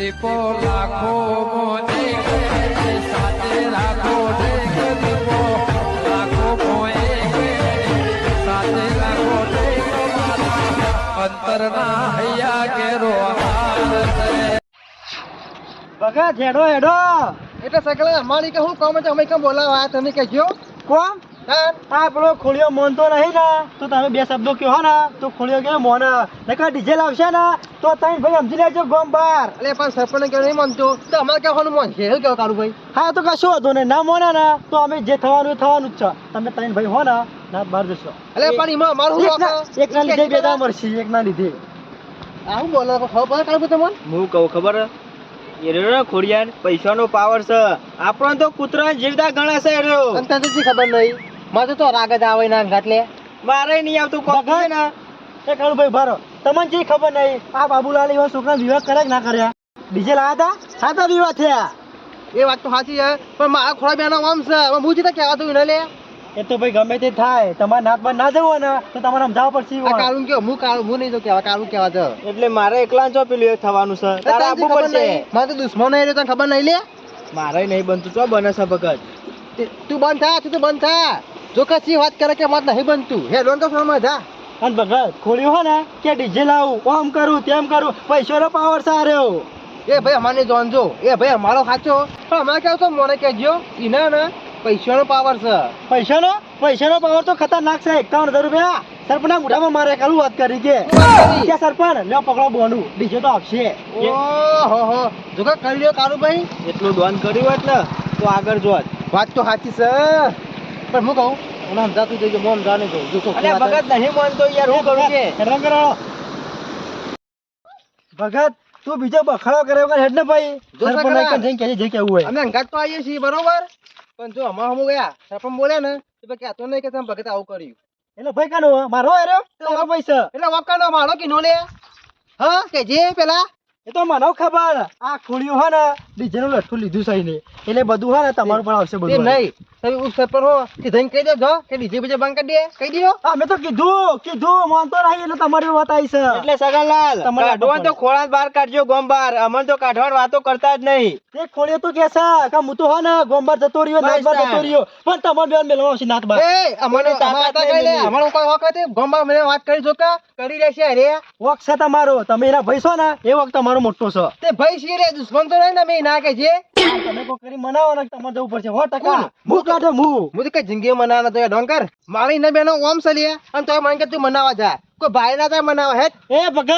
દીપો લાખો મોને સાથે રાખો દીપો લાખો મોએ સાથે રાખો અંતરના હૈયા કેરો ભગત હેડો હેડો એટલે સકલે અમારી કે હું કોમ અમે કેમ બોલાવા તમે કહેજો કોમ આ પેલો ખોલિયો મોનતો નહીં ને તો તમે બે શબ્દો કહો ને તો ખોલિયો કે મોન નકા ડીઝલ આવશે ને તો તમે ભાઈ સમજી લેજો ગોમ બાર એટલે પણ સરપંચ કે નહીં માનતો તો અમારે કહેવાનું મન છે એવું કેવું કાળુ ભાઈ હા તો કશું વાંધો નહીં ના મોને ને તો અમે જે થવાનું થવાનું જ છે તમે ત્રણ ભાઈ હો ને ના બહાર જશો એટલે પણ એમાં મારું એક ના લીધે બે દામ મળશે એક ના લીધે આવું બોલો ખબર કાળુ તમને હું કહું ખબર એનો ખોડિયાર પૈસાનો પાવર છે આપણો તો કૂતરા જીવતા ઘણા છે એનો અને તને તો ખબર નહીં મારે તો રાગ જ આવે ના ઘાટલે મારે નહીં આવતું કોક છે ને એ કાળુ ભાઈ ભારો તમને જે ખબર નહીં આ બાબુલાલ એવા છોકરા વિવાહ કર્યા કે ના કર્યા ડીજે લાયા હતા સાતા વિવાહ થયા એ વાત તો સાચી છે પણ મારા ખોડા બેનો આમ છે હું જીતા કહેવા તું ને લે એ તો ભાઈ ગમે તે થાય તમારે નાત બાર ના જવું ને તો તમારે સમજાવવા પડશે આ કાળું કે હું નહીં તો કહેવા કાળું કહેવા છે એટલે મારે એકલા જો પેલું એક થવાનું છે તારે આપવું પડશે મારે તો દુશ્મન નહીં તને ખબર નહીં લે મારે નહીં બનતું તો બને છે ભગત તું બંધ થા તું તો બંધ થા જો કશી વાત કરે કે મારે નહીં બનતું હે લોન તો સમજ જા અને ભગત ખોલ્યું હો ને કે ડીજે લાવું ઓમ કરું તેમ કરું પૈસાનો પાવર સાર્યો એ ભાઈ અમારે જાણજો એ ભાઈ અમારો સાચો પણ અમારે કેવું તો મને કહેજો એના ને પૈસાનો પાવર છે પૈસાનો પાવર તો ખતરનાક છે 51,000 રૂપિયા સરપંચ મોઢામાં મારે કાલું વાત કરી કે સરપંચ લ્યો પકડો બોનું ડીજે તો આપશે ઓહો હો જો કે કરી લ્યો કાળુ ભાઈ એટલું દોન કર્યું હોત ને તો આગળ જોત વાત તો સાચી છે પણ હું કહું મને સમજાતું જઈજો હું સમજાને કહું જો અલે ભગત નહીં માનતો યાર હું કરું કે રંગ કરો ભગત તું બીજો બખાડો કરે વગર હેડ ને ભાઈ જો સરપંચ સકલા. જઈને કહેજે જે કેવું હોય અમે અંગાત તો આવીએ છીએ બરોબર પણ જો અમાર હમું ગયા સરપંચ બોલ્યા ને તો ભાઈ કહેતો નહીં કે તમે ભગત આવું કર્યું એટલે ભાઈ કાનો મારો હેરો તારો પૈસા એટલે વાપકાનો મારો કિનો લે હા કે જે પેલા એ તો મને ખબર આ ખોલ્યું હે ને ડીજે નું લઠ્ઠું લીધું સહી ને એટલે બધું હે ને તમારું પણ આવશે તે બધું નહીં તમે ઉસ સરપંચ હો તે ધઈને કહી દેજો કે ડીજે બીજે બંધ કરી દે કહી દો અમે તો કીધું માનતો નહીં એટલે તમારી વાત આવી છે એટલે સગાલાલ તમારે કાઢવા તો ખોળા બહાર કાઢજો ગોમ બહાર અમન તો કાઢવાની વાતો કરતા જ નહીં તે ખોલ્યો તો કે છે કે હું તો હે ને ગોમબાર જતો રહ્યો નાત બાર જતો રહ્યો પણ તમારે બેન મેલવા આવશે નાત બાર એ અમારે તાકાત તાકાત નહીં કઈ લે મિલી. અમારો કોઈ વખત ગોમમાં મને વાત કરી જો કે કરી રહેશે અરે વોક છે તમારો તમે એના ભાઈ છો ને એ વખત તમારો મોટો છે તે ભાઈ શી રે દુશ્મન તો નહીં ને મેં ના કે છે તમે કોઈ કરી મનાવો ને તમારે જવું પડશે 100% હું કાઢે હું હું તો કઈ જિંદગી મનાવવા તો ડોંકર મારી ને બેનો ઓમ સલીએ અને તોય મને કે તું મનાવા જા કોઈ ભાઈ ના થાય મનાવા હે એ ભગત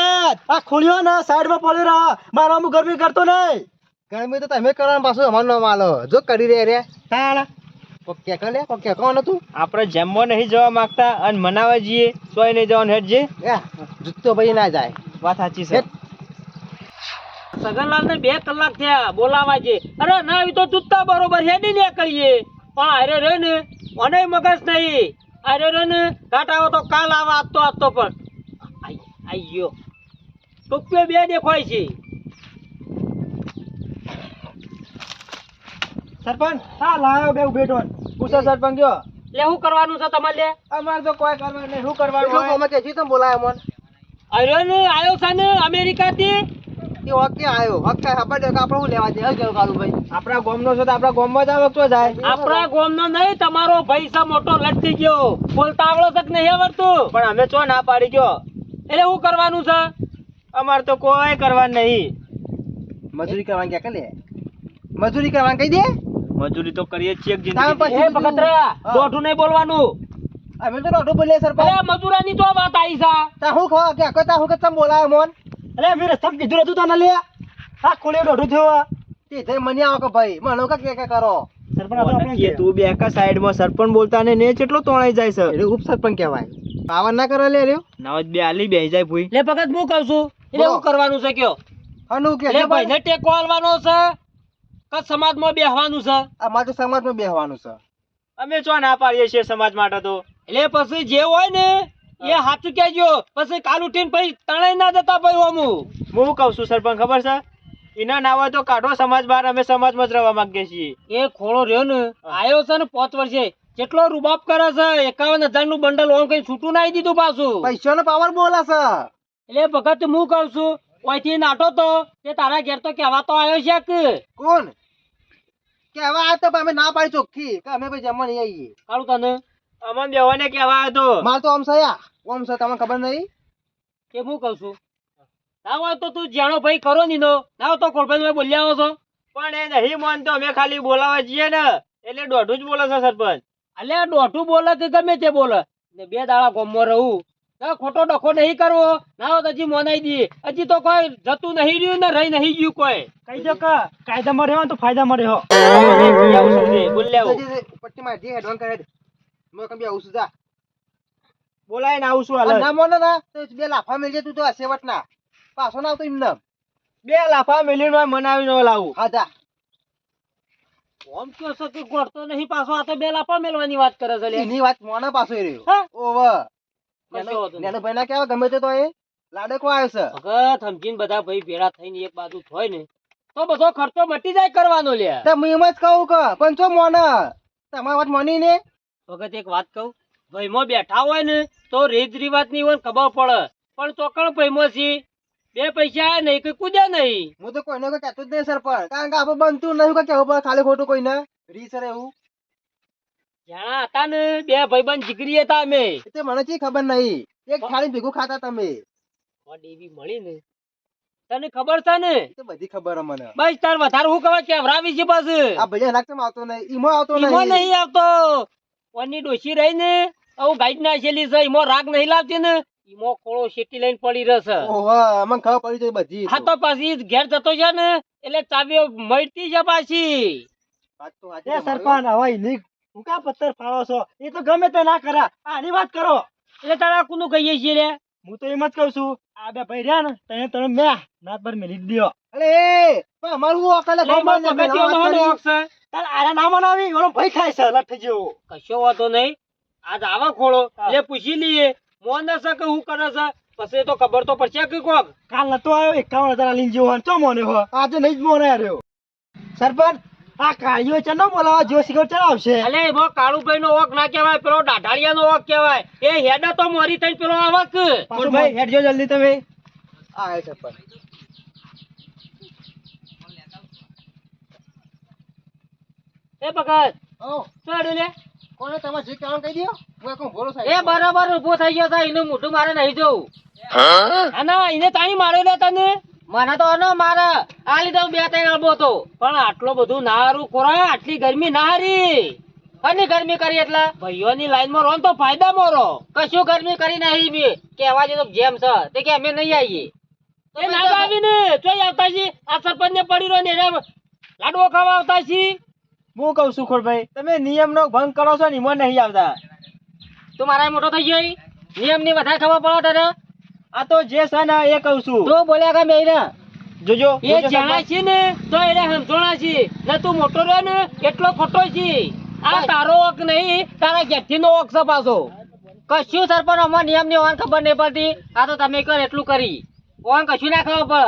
આ ખોલ્યો ને સાઈડ માં પડી રહા મારા હું ગરમી કરતો નહીં ગરમી તો તમે કરવાનું પાછું અમારું નામ આલો જો કરી રે રે તાણ કે કલે કે કોણ હતું આપણે જમવા નહીં જવા માંગતા અને મનાવા જઈએ તોય નહીં જવાનું હેડજે એ જુત્તો ભાઈ ના જાય વાત સાચી છે સગનલાલ ને 2 કલાક થયા બોલાવા છે અરે ના આવી તો ચૂતતા બરોબર હેડી ને કરીએ પણ અરે રે ને મને મગજ નહીં અરે રે ને કાટાવો તો કાલ આવા આપતો પણ આઈ ગયો ટોપિયો 2 દેખાય છે સરપંચ હા લાયો બે બેઠો પૂછો સરપંચ કયો લે શું કરવાનું છે તમારે લે અમારે તો કોઈ કરવાનું નહીં શું કરવાનું એટલું હોય? અમે કે તમે બોલાય મન અરે ને આયો છે ને અમેરિકા થી એ વખતે આવ્યો વખતે ખબર છે કે આપણે શું લેવા જાય કેવું કાળુ ભાઈ આપણા ગામનો છે તો આપણા ગામમાં જ આ વખતો જાય આપણા ગામનો નહીં તમારો ભાઈ છે મોટો લટકી ગયો બોલતા આવડો છે કે નહીં આવડતું પણ અમે ચો ના પાડી ગયો એટલે શું કરવાનું છે અમારે તો કોઈ કરવાનું નહીં મજૂરી કરવાની કે લે મજૂરી કરવાની કહી દે મજૂરી તો કરીએ જ છીએ એક તાર જિંદગી પછી એ ભગતરા દોઢું નહીં બોલવાનું અમે તો રોટો બોલે સરપંચ અરે મજૂરાની તો વાત આવી છે તા હું ખો કે કતા હું કે તમે બોલાય મન અરે મેં રસ્તા કીધું હતું તને લે આ ખોલ્યો દોઢું થયો તે જઈ મને આવો કે ભાઈ મને કે કરો સરપંચ આ તો આપણે કે તું બે કા સાઈડમાં સરપંચ બોલતા ને ને કેટલો તોણાઈ જાય છે એટલે ઉપ સરપંચ કહેવાય પાવર ના કરે લે રહ્યો નાવજ બે આલી બેહી જાય ભૂઈ લે ભગત હું કહું છું એટલે શું કરવાનું છે કયો અનુ કે એટલે ભાઈ ને ટેકો આલવાનો છે કે સમાજમાં બેહવાનું છે અમારે તો સમાજમાં બેહવાનું છે અમે ચો ના પાડીએ છીએ સમાજ માટે તો એટલે પછી જે હોય ને એ સાચું કહેજો પછી કાલ ઉઠીને પછી તણાઈ ના જતા ભાઈ ઓમું હું કહું છું સરપંચ ખબર છે એના ના હોય તો કાઢો સમાજ બહાર અમે સમાજમાં જ રહેવા માંગીએ છીએ એ ખોળો રહ્યો ને આયો છે ને 5 વર્ષે કેટલો રૂબાબ કરે છે 51,000 નું બંડલ ઓમ કઈ છૂટું નાઈ દીધું પાછું પૈસાનો પાવર બોલે છે એટલે ભગત હું કહું છું ઓયથી નાટો તો તે તારા ઘેર તો કહેવા તો આવ્યો છે કે કોણ કે હવે આ તો અમે ના પાડી ચોખ્ખી કે અમે ભાઈ જમવા નહીં આવીએ. કાળું તને અમન દેવાને કહેવા આવ્યો તો માર તો આમ સયા ઓમ છે તમને ખબર નહીં. કે હું કહું છું ના હોય તો તું જાણો ભાઈ કરો નીનો ના હોય તો ખોલભાઈ તમે બોલી આવો છો પણ એ નહીં માનતો અમે ખાલી બોલાવા જઈએ ને એટલે દોઢું જ બોલે છે સરપંચ અલ્યા દોઢું બોલે કે ગમે તે બોલે ને 2 દાડા ગામમાં રહું ના ખોટો ડખો નહીં કરવો ના હોય તો હજી મોનાઈ દઈએ હજી તો કોઈ જતું નહીં રહ્યું ને રહી નહીં ગયું કોઈ કહી દો કે કાયદામાં રહેવા તો ફાયદામાં રહ્યો. બોલ લેવો પટ્ટી માં જે હેડવાન કરે મેં કમ બી આવું છું જા. બોલાય ને આવું શું અને હાલ ના મોને ના તો 2 લાફા મેલજે તું તો સેવટ ના પાછો ના આવતો એમને. 2 લાફા મેલીને મનાવી ન લાવું. હા જા. ઓમ કયો છો કે ગોળતો નહીં પાછો આ તો 2 લાફા મેલવાની વાત કરે છે લે એની વાત મોને પાછો રહ્યો. હા? ઓવે કશો વાંધો નહીં. નેનો ભાઈ ના કેવા ગમે તે તો એ લાડકો આવ્યો છે. ભગત સમજીને બધા ભાઈ ભેળા થઈને એક બાજુ થાય ને તો બધો ખર્ચો મટી જાય કરવાનો લે તે હું એમ જ કહું કે પણ છો મોને તમારી વાત માની ને. ભગત એક વાત કહું ભાઈમાં બેઠા હોય ને તો રીત રિવાજ ની હોય ને ખબર પડે પણ ચોકણ ભાઈમાં છી 2 પૈસા આયા નહીં કઈ કૂદ્યા નહીં હું તો કોઈને કોઈ કહેતો જ નહીં સર પણ કારણ કે આપણે બનતું નહીં કે કેવું પડે ખાલી ખોટું કોઈને રી સર એવું જાણા હતા ને 2 ભાઈબંધ જીગરી હતા અમે એ તો મને ચી ખબર નહીં એક થાળી ભેગું ખાતા તમે એવી મળી ને તને ખબર છે ને એ તો બધી ખબર હે મને. બસ તાર વધારે હું કહે કેવરાવી છે બસ આ ભૈયા નાખતો આવતો નહીં ઈમો આવતો ઈમો નહીં. નહીં આવતો ઓની ડોશી રહી ને આવું ગાઈડ નાખેલી છે ઈમો રાગ નહીં લાવતી ને ઈમો ખોળો શેટી લઈને પડી રહેશે ઓહો મને ખબર પડી જાય બધી. હા તો પાછી ઘેર જતો છે ને એટલે ચાવીઓ મળતી છે પાછી વાત તો સાચી એ તમારી. સરપંચ હવે એની હું કા પથ્થર ફાળો છો એ તો ગમે તે ના કરા આની વાત કરો. એટલે તારા કોનું કહીએ છીએ રે હું તો એમ જ કહું છું આ 2 ભાઈ રહ્યા ને તને તમે મેં નાત પર મેલી જ દ્યો. અરે એ પણ અમારું હું અકલ એટલે એમાં ગમે તે ઓનો હોનો હક છે. તાર આરા ના મનાવી ઓલો ભાઈ થાય છે લઠ જેવો. કશો વાતો નહીં આજ આવા ખોળો એટલે પૂછી લઈએ મોન છે કે હું કરે છે પછી તો ખબર તો પડશે કે કોક કાલ નતો આવ્યો 51,000 લીન જેવો ચો મોને હો આજે નહીં જ મોને આવ્યો. સરપંચ આ કાળીઓ છે નો બોલાવા જો સિગરેટ ચલાવશે. એટલે એમાં કાળુભાઈ નો ઓક ના કહેવાય પેલો દાઢાળિયા નો ઓક કહેવાય એ હેડા તો મોરી થઈને પેલો આવક પાછું ભાઈ હેડજો જલ્દી તમે. આ હે સરપંચ. એ ભગત ઓ શું હેડું લે કોને તમે જે કહેવાનું કહી દો હું એક ભોરો સાહેબ. એ બરાબર ઉભો થઈ ગયો છે એનું મોઢું મારે નહીં જોવું ના એને તાણી માર્યો લે તને મને તો અનો મારે આ લીધો 2-3 અલબો તો પણ આટલો બધું ના હારું ખોરા આટલી ગરમી ના હારી અને ગરમી કરી એટલે ભાઈઓની લાઈન માં રહો ને તો ફાયદામાં રહો કશું ગરમી કરી નહીં બી કેવા જેતો જેમ છે તે કે અમે નહીં આવીએ એ ના આવીને ચોઈ આવતા છી આ સરપંચ ને પડી રહ્યો ને એને લાડવો ખાવા આવતા છી હું કહું છું ખોડભાઈ તમે નિયમનો ભંગ કરો છો ને એમાં નહીં આવતા. તું મારા મોટો થઈ ગયો નિયમ ની વધારે ખબર પડે તને આ તો જે છે ને એ કહું છું. તું બોલ્યા કે મેં ને જોજો એ જોજો જાણા સરપંચ. છે ને તો એને સમજણા છે ને તું મોટો રહ્યો ને એટલો ખોટો છે આ તારો હક નહીં તારા ઘેરથી નો હક છે પાછો કશું સરપંચ અમાર નિયમ ની ઓન ખબર નહીં પડતી આ તો તમે કર એટલું કરી ઓન કશું ના ખબર પડે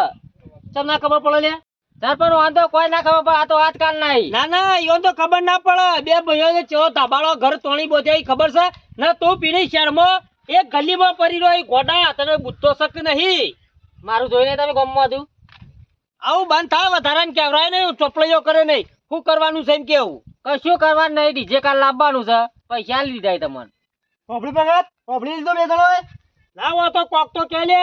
ચમ ના ખબર પડે લે સરપંચ ઓન તો કોઈ ના ખબર પડે આ તો આજકાલ નહીં ના ના ઈવન તો ખબર ના પડે 2 ભાઈઓ ચો ધાબાળો ઘર તોણી બોધ્યા ખબર છે ને તું પીણી શહેરમાં એક ગલીમાં પડી રહ્યો ગોડા તને બુદ્ધો શક નહીં મારું જોઈને તમે ગમવા દઉં આવું બંધ થાય વધારાને કેવરાય નહીં ચોપડીઓ કરે નહીં શું કરવાનું છે એમ કેવું કશું કરવાનું નહીં ડીજે કાલ લાવવાનું છે પૈસા લીધા તમને પોપડી ભગત પોપડી લીધો 2 જણો ના હોય તો કોક તો કે લે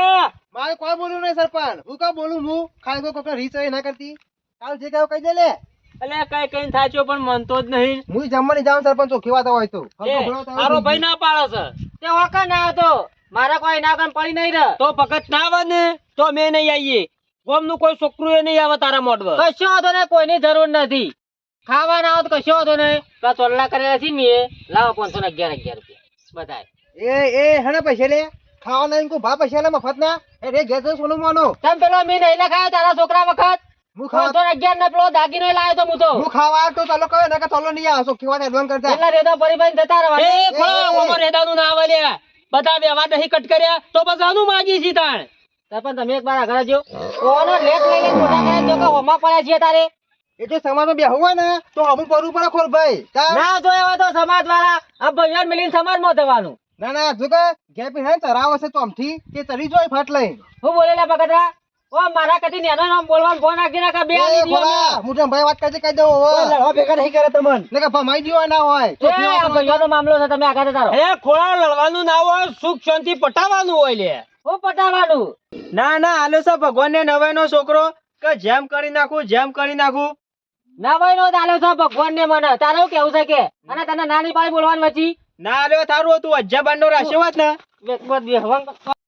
મારે કોઈ બોલું નહીં સરપંચ હું કા બોલું હું ખાલી કોઈ રીચ ના કરતી કાલ જે કહ્યું કહી દે લે. એટલે કઈ કઈ થાચ્યો પણ મનતો જ નહીં હું જમવાની જાઉં સરપંચ ચોખ્ખી વાત હોય તો મારો ભાઈ ના પાડે છે તે વખત ના આવતો મારા કોઈ ના કામ પડી નહીં રહે તો ફકત ના આવે ને તો મેં નહીં આવીએ ગોમ નું કોઈ છોકરું એ નહીં આવે તારા મોઢમાં કશો વાંધો નહીં કોઈની જરૂર નથી ખાવા ના આવે તો કશો વાંધો નહીં પેલા ચોલ્લા કરેલા છે ને લાવો 511 રૂપિયા બધાય એ હેને પૈસા લે ખાવા નહીં કોઈ ભા પૈસા લે મફત ના એ રે ઘેર જઈને સોનું માનો તમે પેલો મેં નહીં લખાયો તારા છોકરા વખત હું ખાવા 511 ને પેલો દાગીનો લાવ્યો તો હું તો હું ખાવા તો ચાલો કહે ને કે ચાલો નહીં આવો ચોખ્ખી વાત એડવાન્સ કરતા એટલા રેદા પરિભાઈ જતા રહેવા એ ખોળા ઓમો રેદાનું ના આવે લે બધા વ્યવહાર નહીં કટ કર્યા તો બસ આનું માગી છી તાણ સરપંચ તમે એક વાર આગળ જો કોનો લેટ લઈને મોટા કરે જો કે હોમાં પડ્યા છે તારે એ તો સમાજમાં બેહવું હોય ને તો હમું પડવું પડે ખોલ ભાઈ ના જોયા હોય તો સમાજ વાળા આ ભાઈઓ મિલીને સમાજમાં થવાનું ના જો કે ઘેર પી હે ચરાવ હશે તો આમથી તે ચડી જોય ફાટ લઈને હું બોલેલા બગડરા ઓ મારા કદી નેનો નામ બોલવાનું ફોન રાખી નાખા બે આલી દીયો ખોલા હું તને ભાઈ વાત કરજે કહી દઉં કોઈ હવે લડવા ભેગા નહીં કરે તમને ને કે ભમાઈ દીયો ના હોય તો એ આ ભાઈઓનો મામલો છે તમે આગળ તારો એ ખોળા લડવાનું ના હોય સુખ શાંતિ પટાવાનું હોય લે હું પટાવાનું ના ના આલો છે ભગવાનને નવાઈનો છોકરો કે જેમ કરી નાખું નવાઈ નો દાલો છે ભગવાન ને મને તારું કેવું છે કે અને તને નાની પાડી બોલવાનું વચ્ચી ના આલ્યો થારું હતું અજ્જાબાન નો રાખ્યો હોત ને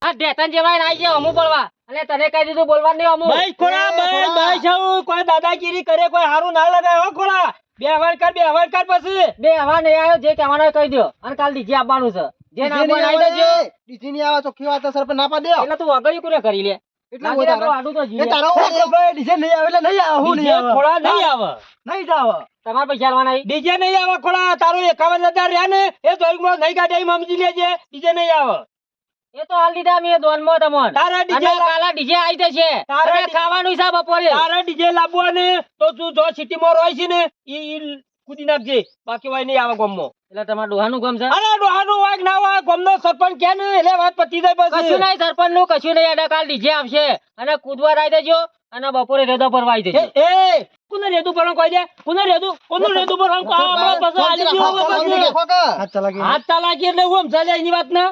આ ઢેતન જેવાય નાઈ છે અમુ બોલવા અને તને કહી દીધું બોલવાનું નહીં અમુ ભાઈ ખોળા ભાઈ છાવું કોઈ દાદાગીરી કરે કોઈ હારું ના લગાય હો ખોળા બે હવાર કર પછી બે હવા નહીં આવ્યો જે કહેવાનો હોય કહી દો અને કાલ ડીજે આપવાનું છે જે ના આપવાનું આવી દેજો ડીજી ની આવે ચોખ્ખી વાત સરપંચ ના પાડ્યો એટલે તું વગડી કોને કરી લે એટલે લાગે વધારે. તો આડું તો એ જીવે. તારો ભાઈ ડીજે નહીં આવે એટલે નહીં આવે હું નહીં આવે ખોળા નહીં આવે નહીં જ આવે તમારે પૈસા આલવાના નહીં. ડીજે નહીં આવે ખોળા તારું 51,000 રહ્યા ને એ જોઈમાં નહીં કાઢે એમ સમજી લેજે ડીજે નહીં આવે એ તો હાલ દીધા મેં દોનમાં તમોન તારા અને ડીજે કાલા ડીજે આવી જશે તારા અને ખાવાનું છે બપોરે તારા ડીજે લાવવા ને તો તું જો સિટીમાં રોય છે ને ઈ કૂદી નાખજે બાકી વાય નહીં આવે ગામમાં એટલે તમારા ડોહાનું કામ છે અરે ડોહાનું વાગ ના વાગ ગામનો સરપંચ કે ને એટલે વાત પતી જાય કશું પછી નહીં સરપંચ નું કશું નહીં એટલે કાલ ડીજે આવશે અને કૂદવા આવી દેજો અને બપોરે રેદો પરવા આવી દેજો એ કોને રેદુ પર કોઈ દે કોનું રેદુ પર હમણાં પછી આલી દીધું હવે પછી. હાથ ચલાકી હાથ તાલાકી એટલે હું સમજાય એની વાત ને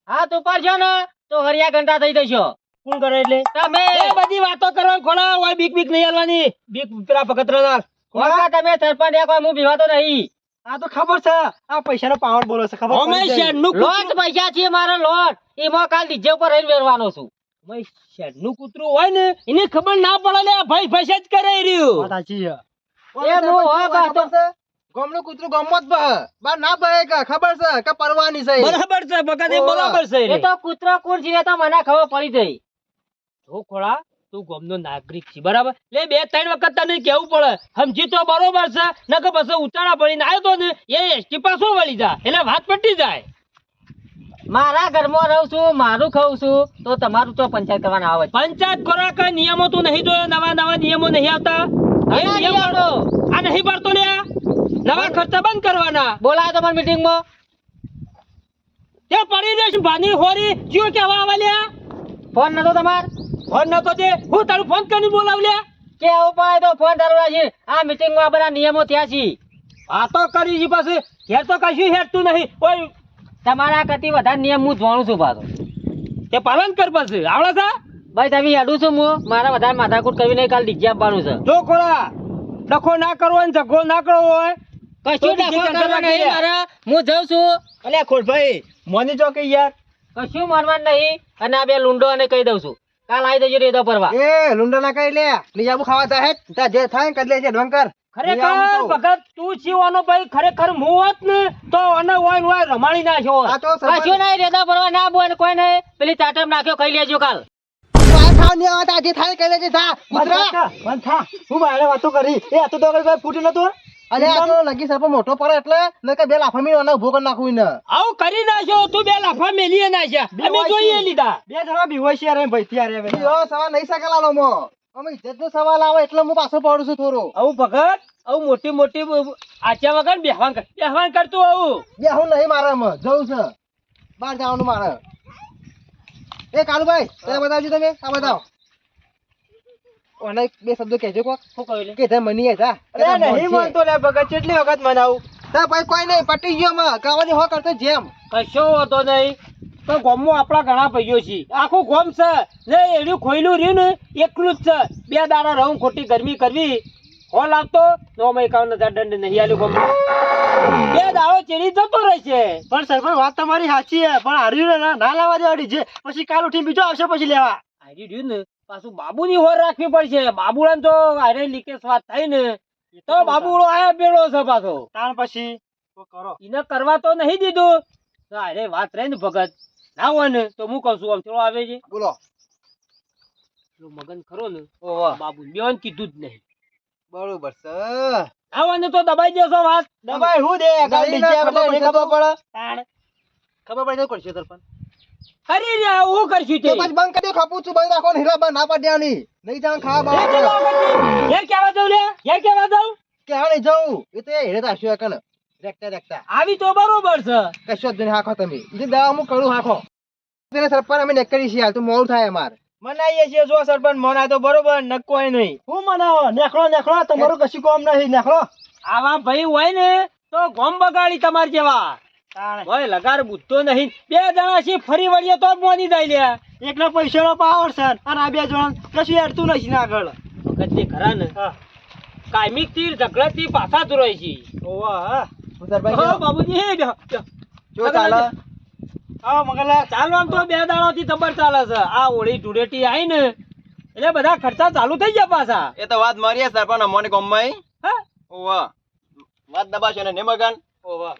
હા તું પડશો ને તો હરિયા ઘંટા થઈ જશો કોણ કરે એટલે તમે એ બધી વાતો કરવાની ખોલા હોય બીક નહીં હાલવાની બીક પેલા ભગતરાના ખોટા તમે સરપંચ એક વાર હું બીવાતો નહીં આ તો ખબર છે આ પૈસાનો પાવર બોલો છે ખબર પડી જાય. શેરનું લોટ પૈસા છે મારો લોટ એમાં કાલ ડીજે ઉપર રહીને વેરવાનો છું શેરનું કૂતરું હોય ને એને ખબર ના પડે લે ભાઈ પૈસા જ કરે એ રહ્યું વાત સાચી છે. એ હું હો બસ તો ગામનું કૂતરું ગામમાં જ બહે બાર ના બહે કે ખબર છે કે પરવાની છે બરાબર છે ભગત એ બરાબર છે એ તો કૂતરો કોણ જીવે તો મને ખબર પડી ગઈ જો ખોળા તું ગામનો નાગરિક છે બરાબર લે 2-3 વખત તને કેવું પડે સમજી તો બરોબર છે નકર પછી ઉતાળા પડીને આવ્યો તો ને એ એસટી પાછો વળી જા એટલે વાત પટી જાય મારા ઘરમાં રહું છું મારું ખાઉં છું તો તમારું તો પંચાયત કરવાના આવે છે. પંચાયત ખોરાક નિયમો તું નહીં જોયો નવા નિયમો નહીં આવતા એ આ નિયમ નિયમો. આ નહીં પડતો લે નવા ખર્ચા બંધ કરવાના બોલાય તમારી મીટિંગમાં તે પડી રહેશે ભાની હોરી જીઓ કેવા આવા લ્યા ફોન નતો તમાર ફોન નતો તે હું તારું ફોન કરીને બોલાવ લ્યા કે આવું પડે તો ફોન તારું છે આ મીટિંગમાં આ બધા નિયમો થયા છે વાતો કરી છે પછી ઘેર તો કશું હેઠતું નહીં ઓય તમારા કરતી વધારે નિયમ હું જાણું છું પાછો તે પાલન કર પછી આવડે છે ભાઈ તમે અડું છું હું મારા વધારે માથાકૂટ કરવી નહીં કાલ ડીજે આપવાનું છે જો ખોળા ડખો ના કરવો હોય ને ઝઘડો ના કરવો હોય કશું તો ડીજે ડખો cancel કરવા રાખી નહીં દે. મારે હું જાઉં છું અલ્યા ખોડભાઈ મોની જો કે યાર કશું માનવાનું નહીં અને આ બે લુંડો અને કહી દઉં છું કાલ આવી દેજો રેદો પરવા એ લુંડા ના કઈ લે લીજાબુ ખાવા જાય તા જે થાય કદ લે છે ડંકર ખરેખર ભગત તું છીવાનો ભાઈ ખરેખર હું હોત ને તો અને હોય રમાડી નાખ્યો આ હોત. તો સરપંચ કશું નહીં રેદો પરવા ના બોલ કોઈ નહીં પેલી ચાટમ નાખ્યો ખાઈ લેજો કાલ આ ખાવ ને આ જે થાય કઈ લે છે તા કૂતરા બંધ થા હું મારે વાતો કરી એ આ તો કોઈ ફૂટી નતો અરે આ તો લગી સરપંચ મોટો પડે એટલે ન કે બે લાફા મી ઉભો કરી નાખું ને આવું કરી નાખ્યો તું બે લાફા મેલીએ નાખ્યા અમે જોઈએ લીધા બે જણા બીવાય છે યાર એમ ભાઈ ત્યારે હવે યો સવાલ નહીં સકેલાલો મો અમે ઇજ્જત નો સવાલ આવે એટલે હું પાછો પડું છું થોડો આવું ભગત આવું મોટી આચ્યા વગર બેહવાન કરતું આવું બે હું નહીં મારે મ જવું છે બહાર જવાનું મારે એ કાલુભાઈ તે બતાવજો તમે આ બતાવો ઓને બે શબ્દો કહેજો કોક શું કહ્યું લે? કે તે મની આય અરે નહીં માનતો લે ભગત કેટલી વખત મનાવું તા ભાઈ કોઈ નહીં પટી ગયો મ કાવાની હો કરતો જેમ કશો હોતો નહીં તો ગામમાં આપણા ઘણા ભાઈઓ છે આખું ગામ છે ને એનું ખોયલું રહ્યું ને એકલું જ છે 2 દાડા રહું ખોટી ગરમી કરવી હોલ આવતો 51,000 દંડ નહીં આલ્યો ગામમાં 2 દાડો ચેડી જતો રહેશે પણ સરપંચ વાત તમારી સાચી છે પણ હાર્યું ને ના લાવવા દેવા ડીજે પછી કાલ ઉઠીને બીજો આવશે પછી લેવા આરી રહ્યું ને પાછું બાબુની હોર રાખવી પડશે બાબુડાને તો આરે લીકેશ વાત થાય ને તો બાબુડો આયા પેલો છે પાછો તાણ પછી તો કરો એને કરવા તો નહીં દીધું તો અરે વાત રહી ને ભગત ના હોય ને તો હું કહું છું આમ ચલો આવે છે બોલો પેલો મગન ખરો ને ઓવા બાબુ બેન કીધું જ નહીં બરોબર છે આવો ને તો દબાઈ જશો વાત દબાઈ હું દે કાલ ડીજે આવે એટલે ખબર પડે તાણ ખબર પડી તો કરશે સરપંચ કરી રહ્યા હું કરશું તો તે પછી બંધ કરી દે ખપું છું બંધ રાખો ને હીરા બંધ ના પાડ્યાની નહીં જાણ ખાવા એ કેટલા બાવા વખત એ કેવા દઉં લે એ કેવા દઉં કે હા નહીં જવું એ તો હીરે તાશ્યો કને રેખતા આવી તો બરોબર છે કશો જ નહીં હાખો તમે જે દવા હું કરું હાખો તેને સરપંચ અમે નેકરી છીએ હાલ તો મોડું થાય અમાર મનાઈએ છીએ જો સરપંચ મનાય તો બરોબર ન કોઈ નહીં. હું મનાવો નેખળો નેખળો તમારું કશું કામ નહીં નેખળો આવા ભાઈ હોય ને તો ગોમ બગાડી તમાર જેવા હોય લગાર બુદ્ધો નહીં. બે જણા છે ફરી વળીએ તો જ મોની જાય લ્યા. એકનો પૈસાનો પાવર છે અને આ બે જણ કશું હેડતું નથી ને આગળ વખત જે ખરા ને કાયમિક થી ઝઘડા થી પાછા જ રહે છે. ઓવા હા હું સરપંચ હો બાબુજી હે બેહો, બેહો. જો ચાલે આવો મગનલાલ ચાલો આમ તો બે દાડો થી જબર ચાલે છે. આ હોળી ધૂળેટી આવી ને એટલે બધા ખર્ચા ચાલુ થઈ ગયા પાછા. એ તો વાત મારી સરપંચ અમોને ગોમમાં હા ઓવા વાત દબાશો ને મગન ઓવા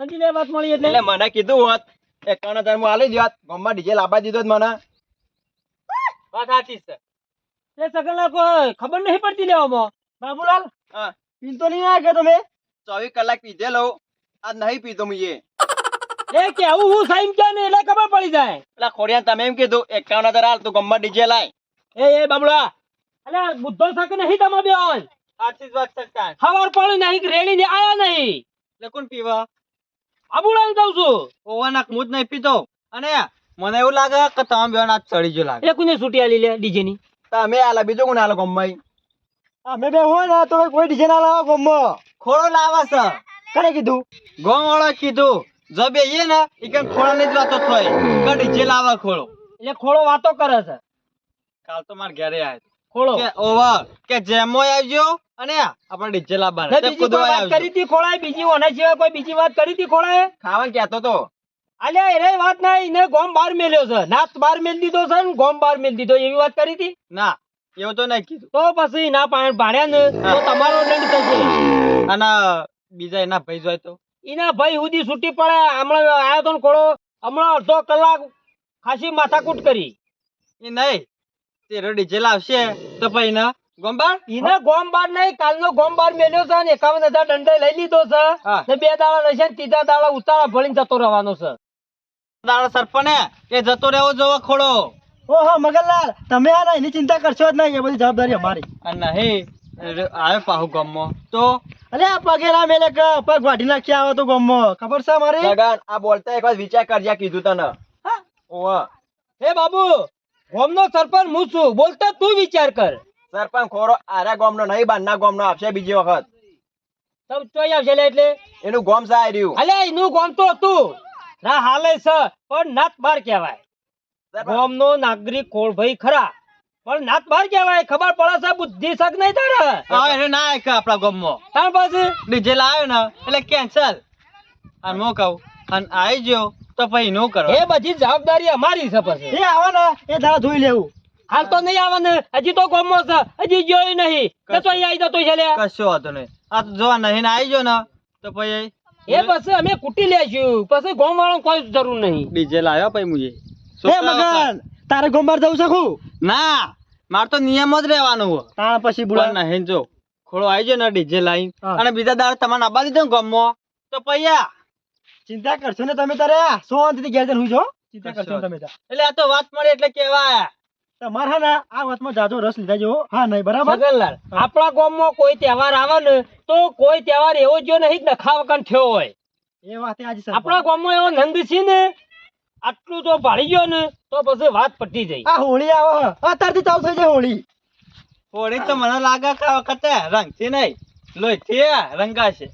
સમજી લે વાત મળી એટલે એટલે મને કીધું હોત 51,000 માં આલી દ્યોત ગોમમાં ડીજે લાવવા દીધો જ મને. વાત સાચી છે. એ સગનલાલ કોઈ ખબર નહીં પડતી લેવામાં. બાબુલાલ હા પીતો નહીં આ કે તમે 24 કલાક પીધે લઉં આજ નહીં પીતો મુએ. એ કેવું હું સાઈમ કે ને એટલે ખબર પડી જાય. પેલા ખોડિયા તમે એમ કીધું 51,000 હાલ તું ગોમમાં ડીજે લાય. એ બાબુડા અલ્યા બુદ્ધો શક નહીં તમે બે સાચી જ વાત સરકાર. ખબર પડી નહીં રેડી ને આયા નહીં. એટલે કોણ પીવા બાબુડા ને કહું છું. ઓવાના હું જ નહીં પીતો. અને મને એવું લાગે કે તમે બે આજ ચડી જો લાગે. એ કોને છૂટી આલી લે ડીજે ની. તમે આલા બીજો કોણ આલો ગોમમાં અમે બે હોય ને તો કોઈ ડીજે ના લાવો ગમમાં ખોળો લાવા છે. કોને કીધું ગોમ વાળો કીધું જો બે એ ને એ કે ખોળા ની જ વાતો થાય કે ડીજે લાવા ખોળો. એટલે ખોળો વાતો કરે છે. કાલ તો માર ઘરે આયો ખોળો કે ઓવા કે જેમો આવજો અને આપણે ડીજે લાવવાના ને બીજી કોઈ વાત કરી હતી ખોળાએ બીજી ઓના સિવાય કોઈ બીજી વાત કરી હતી ખોળાએ. ખાવાનું કહેતો તો અલ્યા એ વાત નહીં ને ગોમ બાર મેલ્યો છે. નાત બાર મેલ દીધો છે ને ગોમ બાર મેલ દીધો એવી વાત કરી હતી. ના એવું તો નહીં કીધું. તો પછી ના ભાણ્યા ને તો તમારો દંડ થશે. અને બીજા એના ભાઈ જોય તો એના ભાઈ સુધી છૂટી પડે. હમણાં આયો તો ને ખોળો હમણાં અડધો કલાક ખાસી માથાકૂટ કરી. એ નહીં તે ડીજે લાવશે તો પછી ના ગોમબાર એને ગોમ બાર નહીં કાલનો ગોમ બાર મેલ્યો છે ને 51,000 દંડે લઈ લીધો છે હા. ને 2 દાડા રહેશે ને 3જા દાડા ઉતારા ભળીને જતો રહેવાનો છે. દાડો સરપને એ જતો રહેવો જોવો ખોળો. ઓહો મગનલાલ તમે આ ના એની ચિંતા કરશો જ નહીં એ બધી જવાબદારી અમારી અને નહીં આવે પાહુ ગમો તો અલે આ પગે ના મેલે કે પગ વાઢી નાખી આવો તો ગમમાં ખબર છે મારી લગન આ બોલતા એક વાર વિચાર કરજે કીધું તને. ઓવા હે બાબુ ગોમનો સરપંચ હું છું બોલતા તું વિચાર કર. સરપંચ ખોરો આરા ગોમનો નહીં બારના ગોમનો આપશે બીજી વખત. તમ ચોઈ આવશે લે એટલે એનું ગોમ સાય રહ્યું. અલે એનું ગોમ તો હતું ના હાલે છે પણ નાત બાર કહેવાય. ગોમનો નાગરિક ખોળભાઈ ખરા પણ નાત બાર કહેવાય. ખબર પડે છે બુદ્ધિ શક નહીં તારે. હવે એને ના આય કે આપણા ગોમમાં તાર પછી ડીજે લાવ્યો ને એટલે કેન્સલ. અને હું કહું અને આવી ગયો તો પછી નો કરો. એ બધી જવાબદારી અમારી છે પછી. એ આવે ને એ દાડા ધોઈ લેવું હાલ તો નહીં આવે ને હજી તો ગોમમાં છે હજી જોઈ નહીં તો તો અહીં આવી જતો છે લે. કશો વાંધો નહીં. આ તો જો નહીં આવી ગયો ને તો પછી એ પછી અમે કૂટી લેશું પછી ગોમ વાળો કોઈ જરૂર નહીં. ડીજે લાવ્યો પછી મુજે એ મગન તારે ગોમબાર જવું છે ખું ના માર તો નિયમ જ રહેવાનું હોય. તાણ પછી પણ બુડા નહીં જો ખોળો આવી ગયો ને ડીજે લાવી હા. અને બીજા દાડે તમારે આબા દીધો ને ગમમાં તો પૈયા ચિંતા કરશો ને તમે તારે શાંતિથી ઘેર જઈને હુઈ જાઓ ચિંતા કરશો ને તમે તાર એટલે આ તો વાત મળી એટલે કેવાય. તમારે હા ને આ વાતમાં જાજો રસ લીધા જેવો હા નહીં બરાબર સગનલાલ આપણા ગામમાં કોઈ તહેવાર આવે ને તો કોઈ તહેવાર એવો જો નહીં નખા વગર થયો હોય. એ વાત આજે આપણા ગામમાં એવો નંદ છે ને આટલું તો ભાળી ગયો ને તો પછી વાત પટી જાય. આ હોળી આવે અત્યારથી ચાલુ થઈ જાય હોળી હોળી તો મને લાગે કે આ વખતે રંગથી નહીં લોહીથી રંગાશે.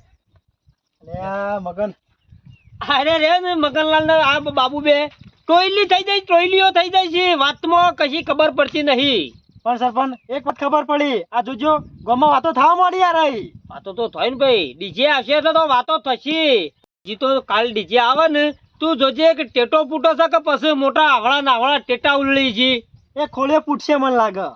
અલે આ મગન અરે રે ને મગનલાલ ને આ બાબુ બે ટોયલી થઈ જાય ટોયલીઓ થઈ જાય છે વાતમાં કશી ખબર પડતી નહીં. પણ સરપંચ એક વખત ખબર પડી આ જોજો ગામમાં વાતો થવા માંડી યાર અહીં વાતો તો થાય ને ભાઈ ડીજે આવશે એટલે તો વાતો થશે. હજી તો કાલ ડીજે આવે ને તું જોજે કે ટેટો ફૂટો છે કે પછી મોટા આવડા નાવડા ટેટા ઉલળી છે. એ ખોલે પૂછશે મને લાગે